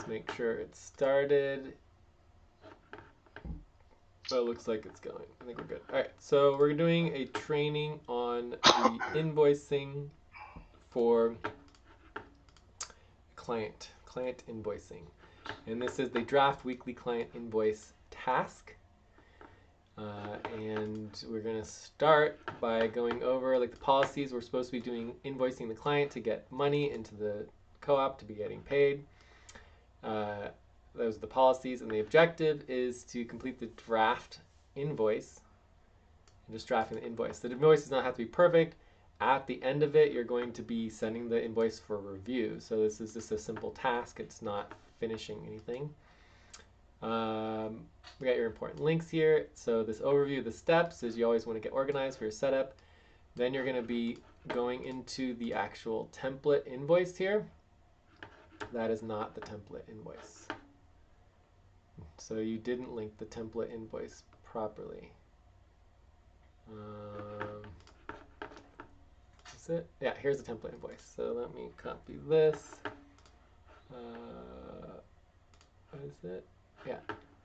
Just make sure it's started. Oh, it looks like it's going. I think we're good. All right, so we're doing a training on the invoicing for client invoicing. And this is the draft weekly client invoice task. And we're going to start by going over like the policies. We're supposed to be doing invoicing the client to get money into the co-op to be getting paid. Those are the policies, and the objective is to complete the draft invoice. And just drafting the invoice. The invoice does not have to be perfect. At the end of it, you're going to be sending the invoice for review. So this is just a simple task. It's not finishing anything. We got your important links here. So this overview of the steps is you always want to get organized for your setup. Then you're going to be going into the actual template invoice here. That is not the template invoice. So you didn't link the template invoice properly. Is it? Yeah, here's the template invoice. So let me copy this. What is it? Yeah,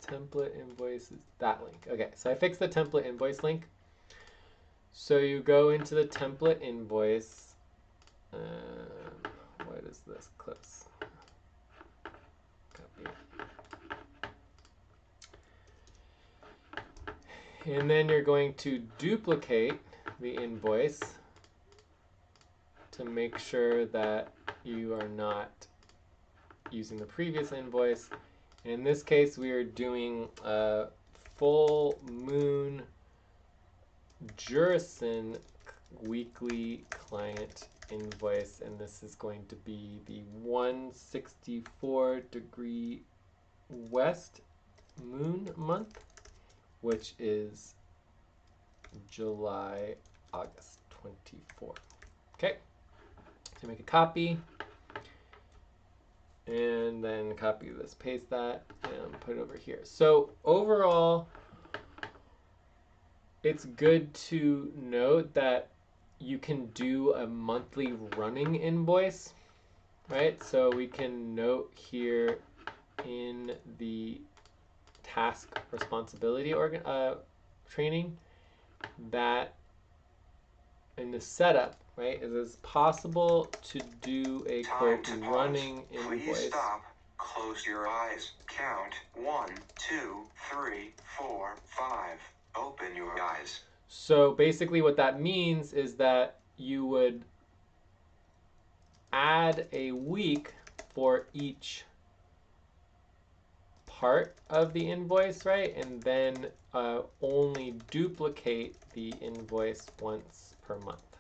template invoice is that link. Okay, so I fixed the template invoice link. So you go into the template invoice. What is this? Close. Copy. And then you're going to duplicate the invoice to make sure that you are not using the previous invoice. In this case, we are doing a full moon Jurison weekly client invoice, and this is going to be the 164° west moon month, which is July, August 24. Okay, so make a copy, and then copy this, paste that, and put it over here. So overall, it's good to note that you can do a monthly running invoice, right? So we can note here in the task responsibility training that in the setup, right, it is possible to do a quote running invoice. Please stop. Close your eyes. Count 1, 2, 3, 4, 5. Open your eyes. So basically what that means is that you would add a week for each part of the invoice, right? And then only duplicate the invoice once per month.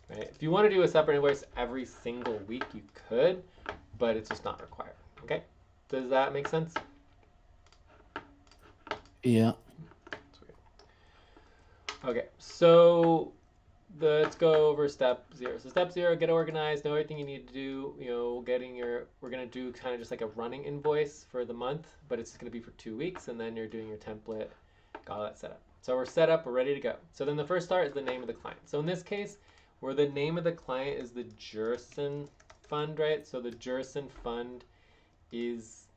Right? If you want to do a separate invoice every single week, you could, but it's just not required. Okay? Does that make sense? Yeah. Sweet. Okay, so let's go over step 0. So step 0, get organized, know everything you need to do. You know, we're gonna do kind of just like a running invoice for the month, but it's gonna be for 2 weeks, and then you're doing your template, got all that set up. So we're set up, we're ready to go. So then the first start is the name of the client. So in this case, where the name of the client is the Jurison fund, right? So the Jurison fund is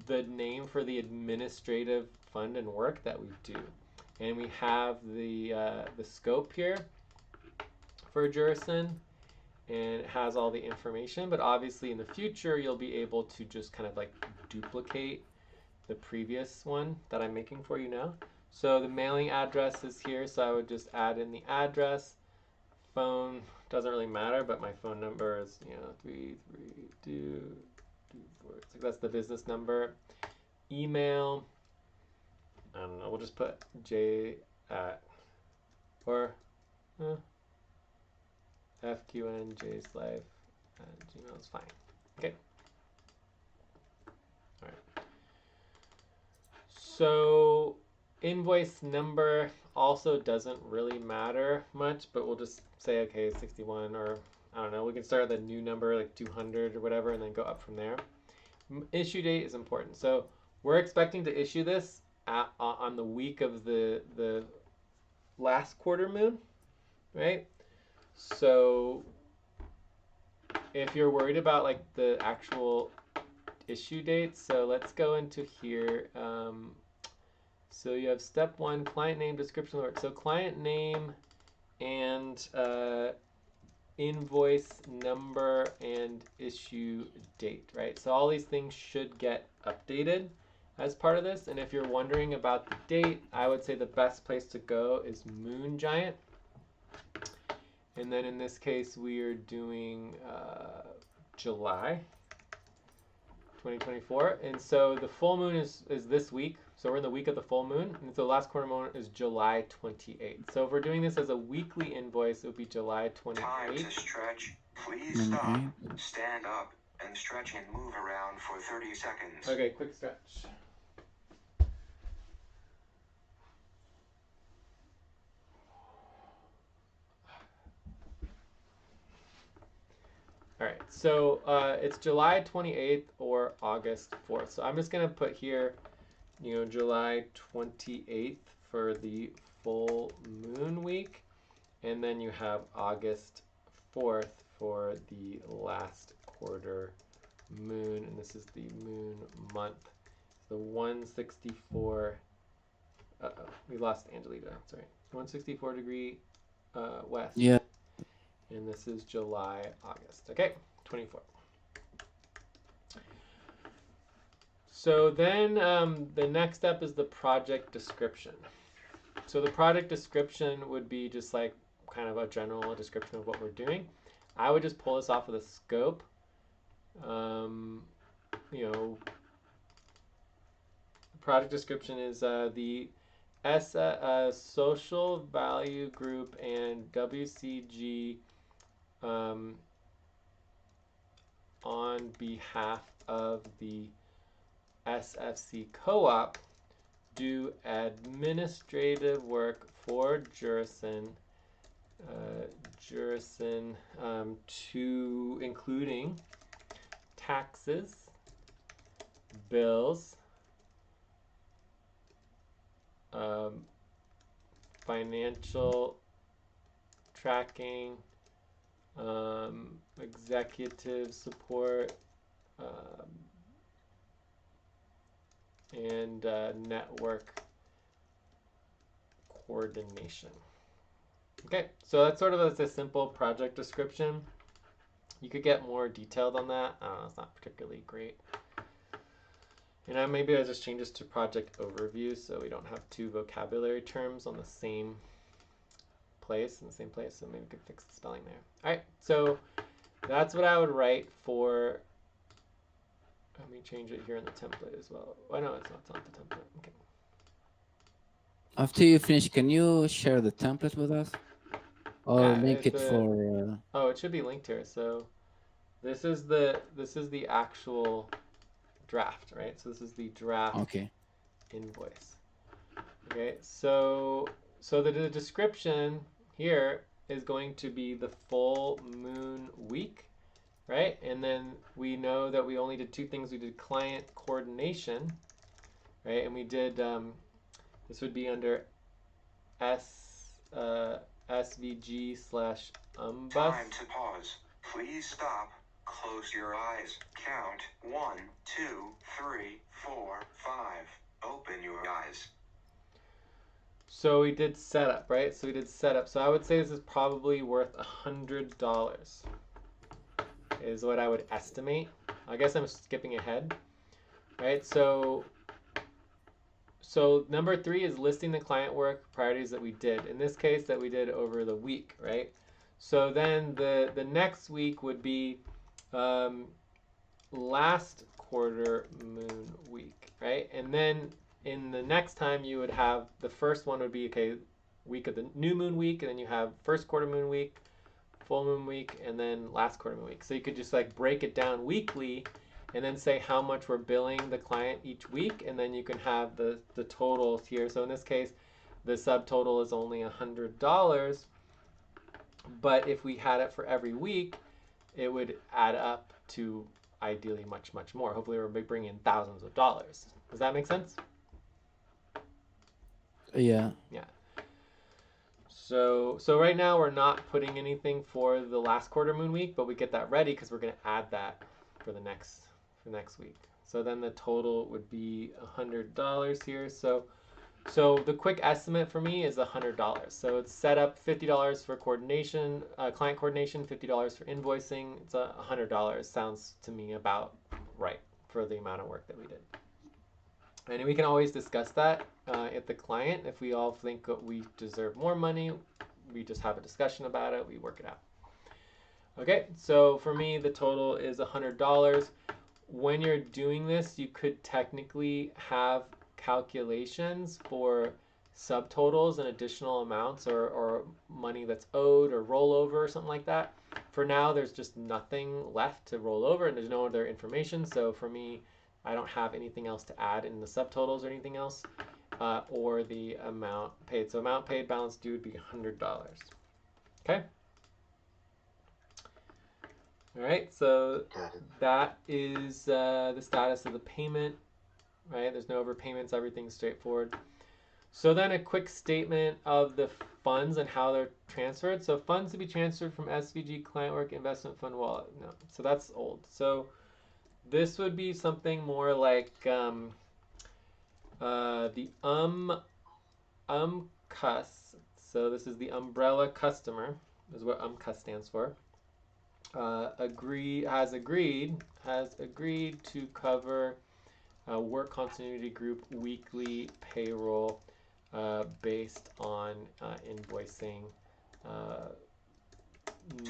the name for the administrative fund and work that we do. And we have the scope here for Jurison, and it has all the information, but obviously in the future you'll be able to just kind of like duplicate the previous one that I'm making for you now. So the mailing address is here, so I would just add in the address. Phone doesn't really matter, but my phone number is 33224. That's the business number. Email, I don't know, we'll just put J at or FQNJslife@gmail is fine. Okay. All right. So invoice number also doesn't really matter much, but we'll just say, okay, 61, or I don't know, we can start with a new number like 200 or whatever, and then go up from there. Issue date is important. So we're expecting to issue this on the week of the last quarter moon, right? So if you're worried about like the actual issue dates, so let's go into here. So you have step 1, client name, description of the work. So client name and invoice number and issue date, right? So all these things should get updated as part of this. And if you're wondering about the date, I would say the best place to go is Moon Giant. And then in this case, we are doing July 2024. And so the full moon is this week. So we're in the week of the full moon. And so the last quarter moon is July 28th. So if we're doing this as a weekly invoice, it would be July 28th. Time to stretch. Please stop, stand up, and stretch and move around for 30 seconds. Okay, quick stretch. All right, so it's July 28th or August 4th. So I'm just gonna put here, July 28th for the full moon week, and then you have August 4th for the last quarter moon, and this is the moon month. So 164. We lost Angelito. Sorry, 164 degree west. Yeah. And this is July, August. Okay, 24. So then the next step is the project description. So the project description would be just like kind of a general description of what we're doing. I would just pull this off of the scope. The project description is the social value group and WCG on behalf of the SFC co-op do administrative work for Jurison, to including taxes, bills, financial tracking, executive support, and network coordination. Okay, so that's sort of a simple project description. You could get more detailed on that. I don't know, it's not particularly great. And maybe I just change this to project overview so we don't have two vocabulary terms on the same place, so maybe we could fix the spelling there. All right, so that's what I would write for. Let me change it here in the template as well. Oh no, it's not the template. Okay. After you finish, can you share the template with us? Or make it for... Oh, it should be linked here. So this is the actual draft, right? So this is the draft invoice. Okay, so the description here is going to be the full moon week, right? And then we know that we only did two things. We did client coordination, right? And we did, this would be under SVG/umbus. Time to pause. Please stop. Close your eyes. Count 1, 2, 3, 4, 5. Open your eyes. So we did setup, right? So we did setup. So I would say this is probably worth $100 is what I would estimate. I guess I'm skipping ahead, right? So number 3 is listing the client work priorities that we did. In this case, that we did over the week, right? So then the next week would be last quarter moon week, right? And then in the next time you would have, the first one would be, week of the new moon week, and then you have first quarter moon week, full moon week, and then last quarter moon week. So you could just like break it down weekly and then say how much we're billing the client each week, and then you can have the totals here. So in this case, the subtotal is only $100, but if we had it for every week, it would add up to ideally much, much more. Hopefully we're bringing in thousands of dollars. Does that make sense? Yeah. Yeah. So right now we're not putting anything for the last quarter moon week, but we get that ready because we're going to add that for the next week. So then the total would be $100 here. So the quick estimate for me is $100. So it's set up $50 for coordination, client coordination, $50 for invoicing. It's $100. Sounds to me about right for the amount of work that we did. And we can always discuss that at the client. If we all think that we deserve more money, we just have a discussion about it. We work it out. Okay, so for me, the total is $100. When you're doing this, you could technically have calculations for subtotals and additional amounts or money that's owed or rollover or something like that. For now, there's just nothing left to roll over and there's no other information. So for me, I don't have anything else to add in the subtotals or anything else, or the amount paid. So amount paid, balance due would be $100. Okay. All right. So that is the status of the payment. Right. There's no overpayments. Everything's straightforward. So then a quick statement of the funds and how they're transferred. So funds to be transferred from SVG client work investment fund wallet. No. So that's old. So this would be something more like the UMCUS. So this is the umbrella customer, is what UMCUS stands for. Has agreed to cover work continuity group weekly payroll based on invoicing.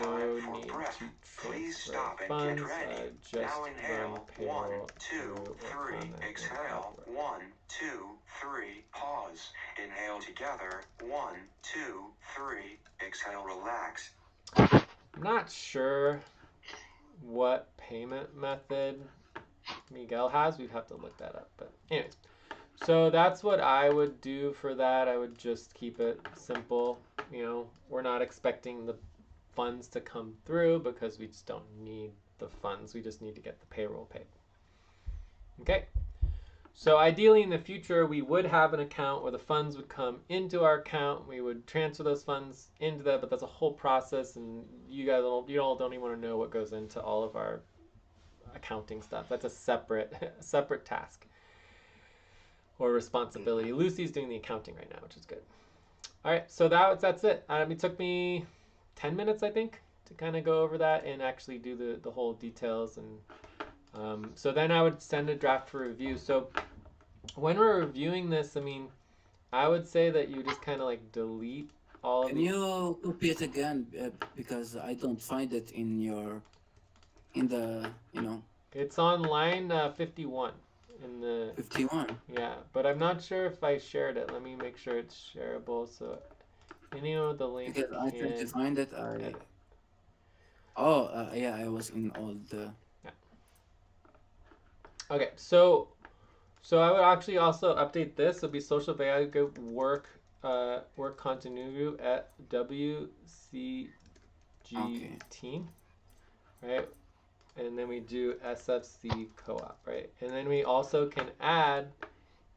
No need to transfer funds, just run payroll. 1, 2, 3, exhale. 1, 2, 3, pause. Inhale together. 1, 2, 3, exhale, relax. I'm not sure what payment method Miguel has. We'd have to look that up. But anyways, so that's what I would do for that. I would just keep it simple. You know, we're not expecting the funds to come through because we just don't need the funds. We just need to get the payroll paid. Okay. So ideally in the future, we would have an account where the funds would come into our account. We would transfer those funds into that, but that's a whole process, and you all don't even want to know what goes into all of our accounting stuff. That's a separate task or responsibility. Lucy's doing the accounting right now, which is good. All right, so that's it. It took me 10 minutes, I think, to kind of go over that and actually do the whole details. And so then I would send a draft for review. So when we're reviewing this, I mean, I would say that you just kind of like delete all of Can you copy it again? Because I don't find it in the, It's on line 51 in the 51. Yeah, but I'm not sure if I shared it. Let me make sure it's shareable. So the link. Because I tried to find it. Yeah, I was in all the. Yeah. Okay, so I would actually also update this. It'll be social value group work continuity at WCG team, right? And then we do SFC co-op, right? And then we also can add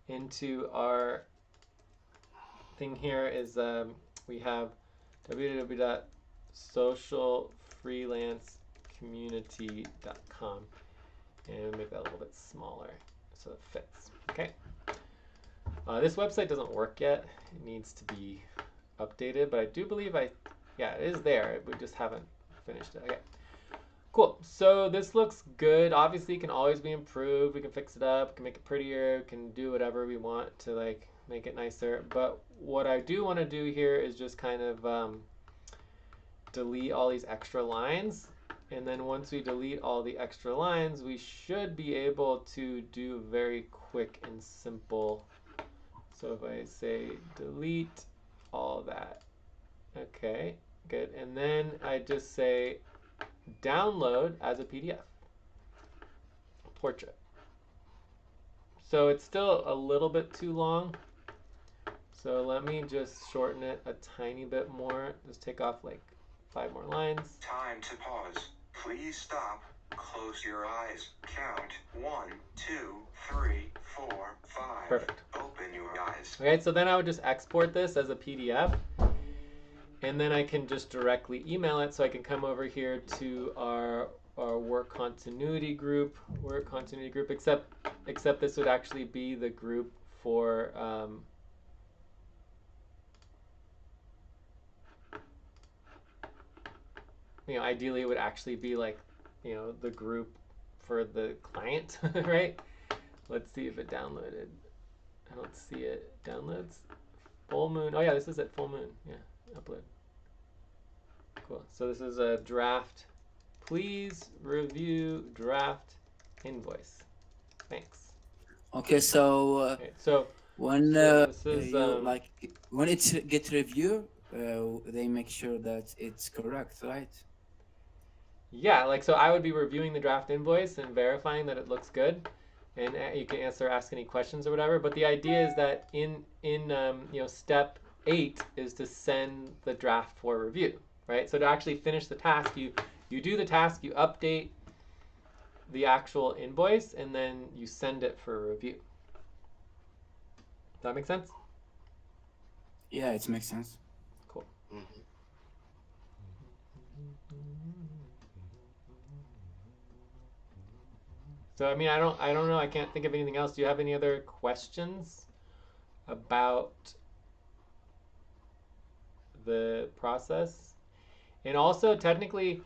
into our thing here is we have www.socialfreelancecommunity.com, and make that a little bit smaller so it fits. Okay. This website doesn't work yet. It needs to be updated, but I do believe it is there. We just haven't finished it. Okay. Cool. So this looks good. Obviously, it can always be improved. We can fix it up, can make it prettier, can do whatever we want to like make it nicer. But what I do want to do here is just kind of delete all these extra lines. And then once we delete all the extra lines, we should be able to do very quick and simple. So if I say delete all that, okay, good. And then I just say download as a PDF portrait. So it's still a little bit too long. So let me just shorten it a tiny bit more. Just take off like 5 more lines. Time to pause. Please stop. Close your eyes. Count 1, 2, 3, 4, 5. Perfect. Open your eyes. Okay, so then I would just export this as a PDF. and then I can just directly email it. So I can come over here to our work continuity group, except this would actually be the group for ideally it would actually be like, the group for the client, right? Let's see if it downloaded. I don't see it. Downloads. Full moon. Oh yeah, this is at full moon. Yeah, upload. Cool. So this is a draft. Please review draft invoice. Thanks. Okay, so Okay, so when this is when it's get review, they make sure that it's correct, right? yeah, like so I would be reviewing the draft invoice and verifying that it looks good, and you can ask any questions or whatever. But the idea is that in step 8 is to send the draft for review, right? So to actually finish the task, you do the task, you update the actual invoice, and then you send it for review. Does that make sense? Yeah, it makes sense. Cool. Mm-hmm. So I mean, I don't know. I can't think of anything else. Do you have any other questions about the process? And also, technically,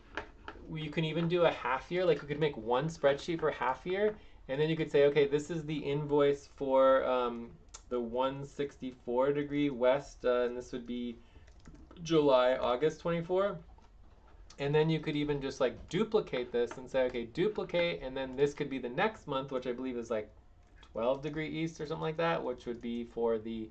you can even do a half year. Like you could make one spreadsheet for half year, and then you could say, okay, this is the invoice for the 164 degree west, and this would be July, August 24. And then you could even just like duplicate this and say, okay, duplicate, and then this could be the next month, which I believe is like 12 degree east or something like that, which would be for the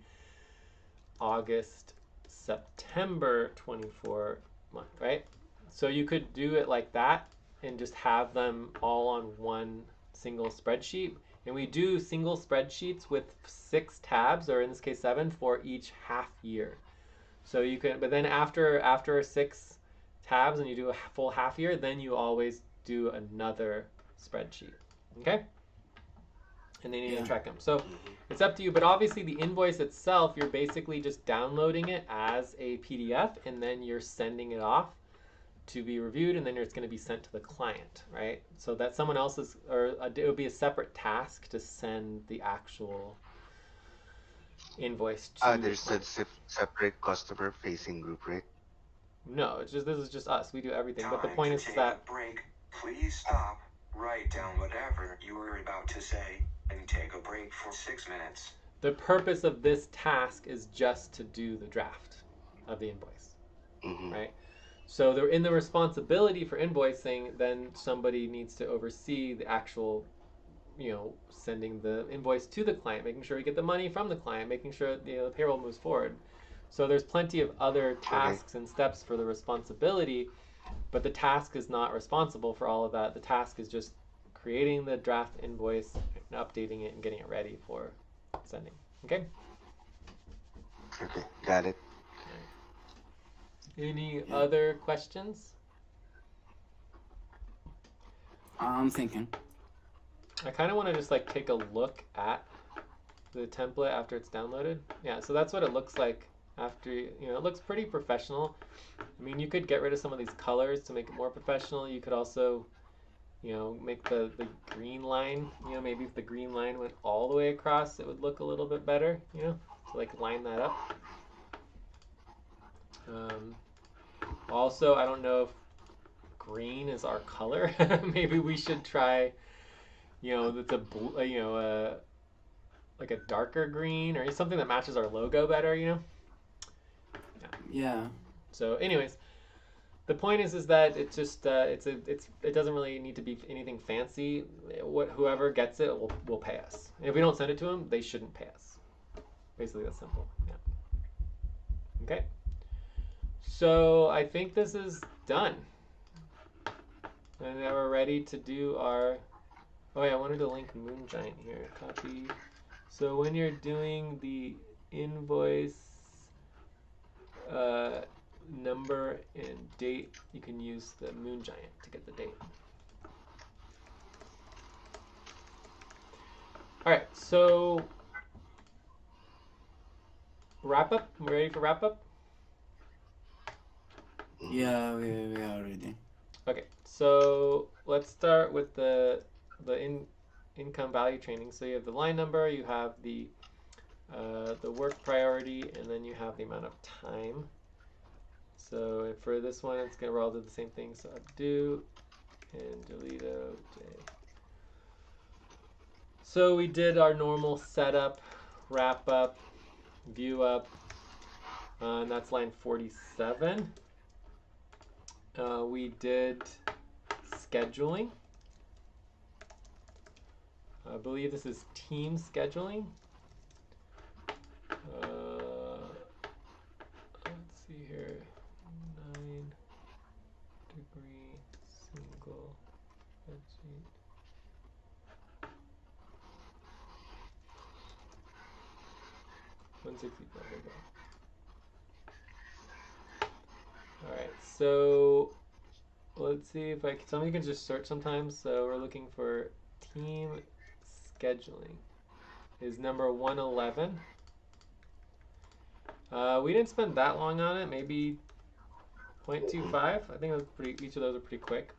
August, September 24 month, right? So you could do it like that and just have them all on one single spreadsheet. And we do single spreadsheets with 6 tabs, or in this case 7, for each half year. So you can, but then after 6 tabs and you do a full half year, then you always do another spreadsheet. Okay? And then you need to track them. So it's up to you, but obviously the invoice itself, you're basically just downloading it as a PDF, and then you're sending it off to be reviewed, and then it's going to be sent to the client, right? So that someone else's, or it would be a separate task to send the actual invoice to There's a separate customer facing group, right? No, it's just, this is just us. We do everything. But the Time point to is take that a break. Please stop. Write down whatever you were about to say and take a break for 6 minutes. the purpose of this task is just to do the draft of the invoice, Mm-hmm. right? So they're in the responsibility for invoicing, then somebody needs to oversee the actual, sending the invoice to the client, making sure we get the money from the client, making sure the payroll moves forward. So there's plenty of other tasks and steps for the responsibility, but the task is not responsible for all of that. The task is just creating the draft invoice and updating it and getting it ready for sending. Okay? Okay, got it. Any other questions? I'm thinking. I kind of want to just like take a look at the template after it's downloaded. Yeah, so that's what it looks like after, it looks pretty professional. I mean, you could get rid of some of these colors to make it more professional. You could also, make the green line, maybe if the green line went all the way across, it would look a little bit better, to like line that up. Also, I don't know if green is our color. Maybe we should try, that's a blue, like a darker green or something that matches our logo better, Yeah. So, anyways, the point is that it's just it doesn't really need to be anything fancy. Whoever gets it will pay us. And if we don't send it to them, they shouldn't pay us. Basically, that's simple. Yeah. Okay. So I think this is done, and now we're ready to do our. Oh yeah, I wanted to link Moon Giant here. Copy. So when you're doing the invoice number and date, you can use the Moon Giant to get the date. All right, so wrap up. We ready for wrap up? Yeah, we are ready. Okay, so let's start with the income value training. So you have the line number, you have the work priority, and then you have the amount of time. So for this one, it's gonna all do the same thing. So Abdou, Angelito, J. So we did our normal setup, wrap up, view up, and that's line 47. We did scheduling. I believe this is team scheduling. Let's see here. 9-degree single spreadsheet. Here we go. All right, so let's see if somebody can just search sometimes. So we're looking for team scheduling. Is number 111. We didn't spend that long on it, maybe 0.25. I think it was each of those are pretty quick.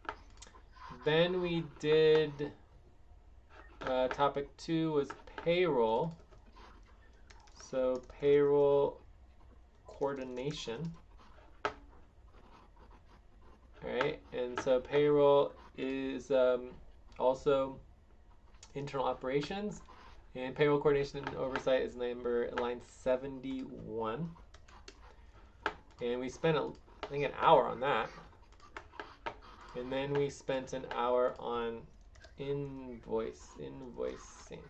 Then we did topic 2 was payroll. So payroll coordination. All right, and so payroll is also internal operations, and payroll coordination and oversight is line 71. And we spent, I think, an hour on that. And then we spent an hour on invoicing.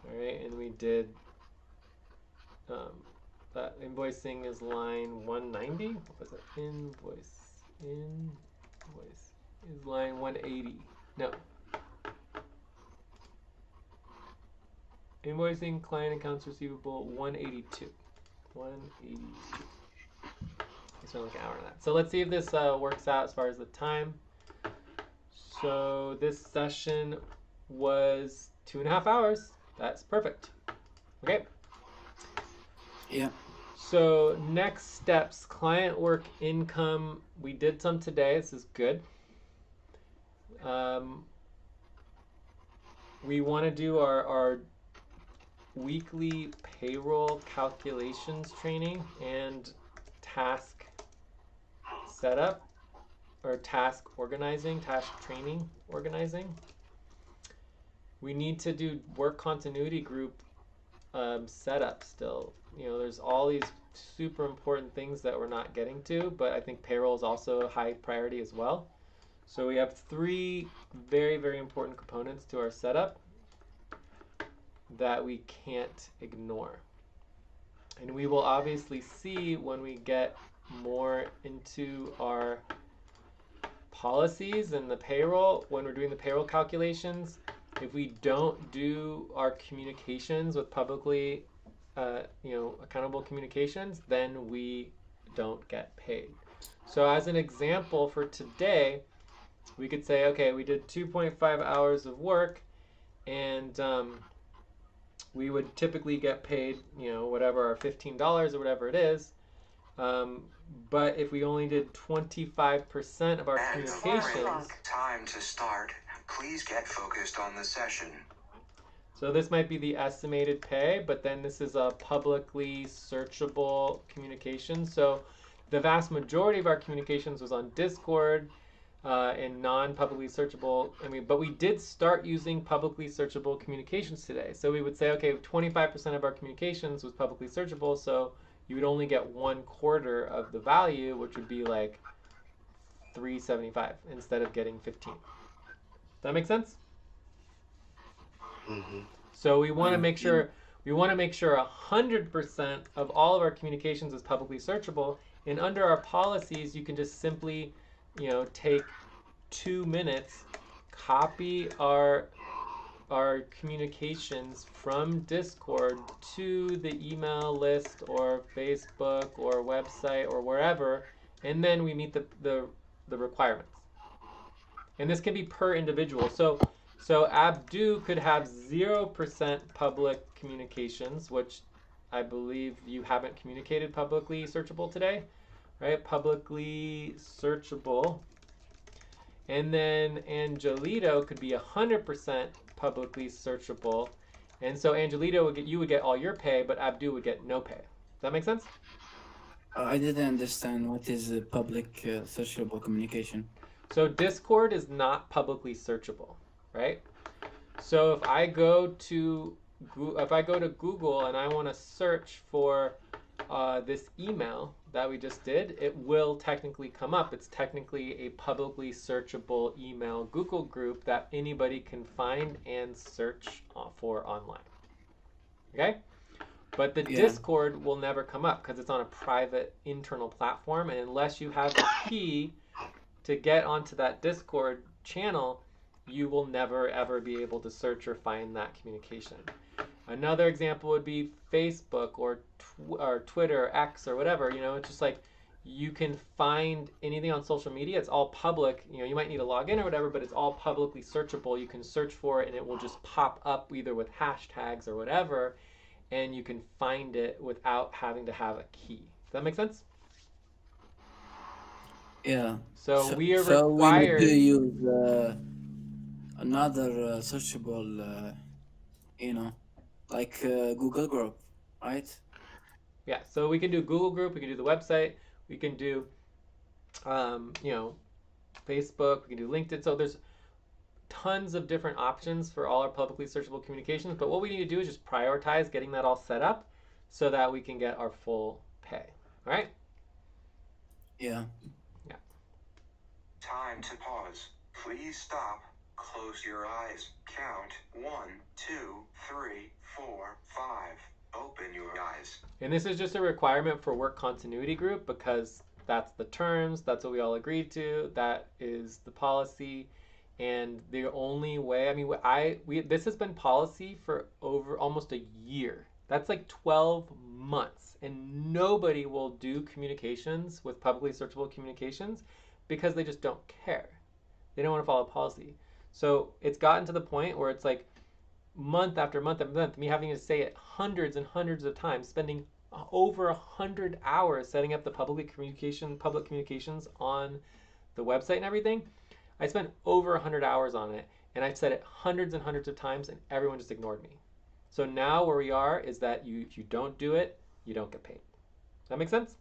All right, and we did that invoicing is line 190. What was it? Invoice is line 180. No. Invoicing client accounts receivable 182. 182. I spent like an hour on that. So let's see if this works out as far as the time. So this session was 2.5 hours. That's perfect. Okay. Yeah. So next steps, client work income. We did some today. This is good. We want to do our weekly payroll calculations training and task setup or task training organizing. We need to do work continuity group setup still. You know, there's all these super important things that we're not getting to, but I think payroll is also a high priority as well. So we have 3 very, very important components to our setup that we can't ignore. And we will obviously see when we get more into our policies and the payroll, when we're doing the payroll calculations, if we don't do our communications with publicly accountable communications, then we don't get paid. So as an example for today, we could say, okay, we did 2.5 hours of work, and we would typically get paid, whatever, our $15 or whatever it is. But if we only did 25% of our communications, time to start. Please get focused on the session. So this might be the estimated pay, but then this is a publicly searchable communication. So the vast majority of our communications was on Discord and non-publicly searchable. But we did start using publicly searchable communications today. So we would say, okay, 25% of our communications was publicly searchable, so you would only get 1/4 of the value, which would be like $3.75 instead of getting 15. Does that make sense? Mm-hmm. So we want to make sure 100% of all of our communications is publicly searchable, and under our policies, you can just simply, take 2 minutes, copy our communications from Discord to the email list or Facebook or website or wherever, and then we meet the requirements. And this can be per individual. So Abdou could have 0% public communications, which I believe you haven't communicated publicly searchable today. right? Publicly searchable. And then Angelito could be 100% publicly searchable. And so Angelito you would get all your pay, but Abdou would get no pay. Does that make sense? I didn't understand what is public searchable communication. So Discord is not publicly searchable, right? So if I go to Google and I want to search for this email that we just did, it will technically come up. It's technically a publicly searchable email Google group that anybody can find and search for online. Okay? But the Discord will never come up because it's on a private internal platform, and unless you have the key to get onto that Discord channel, you will never ever be able to search or find that communication. Another example would be Facebook or Twitter, or X, or whatever. It's just like you can find anything on social media. It's all public. You might need to log in or whatever, but it's all publicly searchable. You can search for it, and it will just pop up either with hashtags or whatever, and you can find it without having to have a key. Does that make sense? Yeah. So we are required. So we need to use another searchable, like Google Group, right? Yeah. So we can do Google Group. We can do the website. We can do, Facebook. We can do LinkedIn. So there's tons of different options for all our publicly searchable communications. But what we need to do is just prioritize getting that all set up so that we can get our full pay. All right? Yeah. Yeah. Time to pause. Please stop. Close your eyes. Count 1, 2, 3, 4, 5. Open your eyes. And this is just a requirement for work continuity group because that's the terms, that's what we all agreed to, that is the policy. And the only way, this has been policy for over almost a year. That's like 12 months. And nobody will do communications with publicly searchable communications because they just don't care. They don't want to follow policy. So it's gotten to the point where it's like month after month after month, me having to say it hundreds and hundreds of times, spending over 100 hours setting up the public communications on the website and everything. I spent over 100 hours on it, and I've said it hundreds and hundreds of times, and everyone just ignored me. So now where we are is that if you don't do it, you don't get paid. Does that make sense?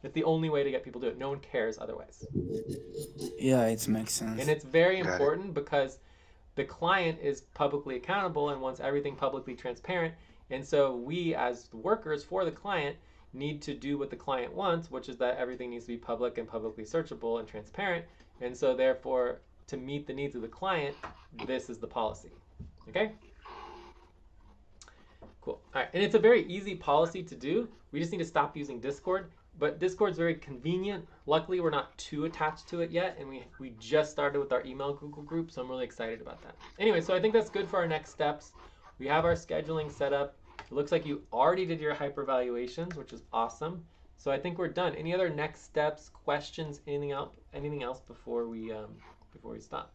It's the only way to get people to do it. No one cares otherwise. Yeah, it makes sense. And it's very important because the client is publicly accountable and wants everything publicly transparent. And so we, as workers for the client, need to do what the client wants, which is that everything needs to be public and publicly searchable and transparent. And so therefore, to meet the needs of the client, this is the policy. Okay? Cool. All right. And it's a very easy policy to do. We just need to stop using Discord. But Discord's very convenient. Luckily, we're not too attached to it yet, and we just started with our email Google group, so I'm really excited about that. Anyway, so I think that's good for our next steps. We have our scheduling set up. It looks like you already did your hypervaluations, which is awesome. So I think we're done. Any other next steps, questions, anything else before we stop?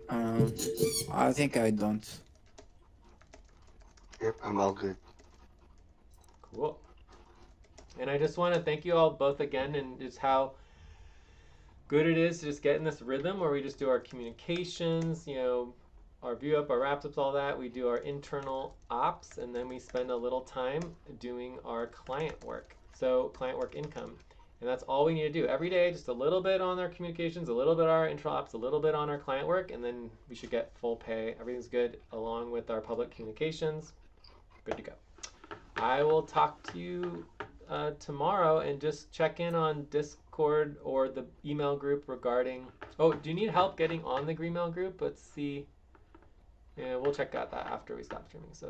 I think I don't. Yep, I'm all good. Cool. And I just want to thank you all both again, and just how good it is to just get in this rhythm where we just do our communications, our view up, our wraps ups, all that. We do our internal ops, and then we spend a little time doing our client work. So client work income. And that's all we need to do every day, just a little bit on our communications, a little bit on our intro ops, a little bit on our client work, and then we should get full pay. Everything's good along with our public communications. Good to go. I will talk to you tomorrow, and just check in on Discord or the email group regarding, do you need help getting on the email group? Let's see. Yeah, we'll check out that after we stop streaming. So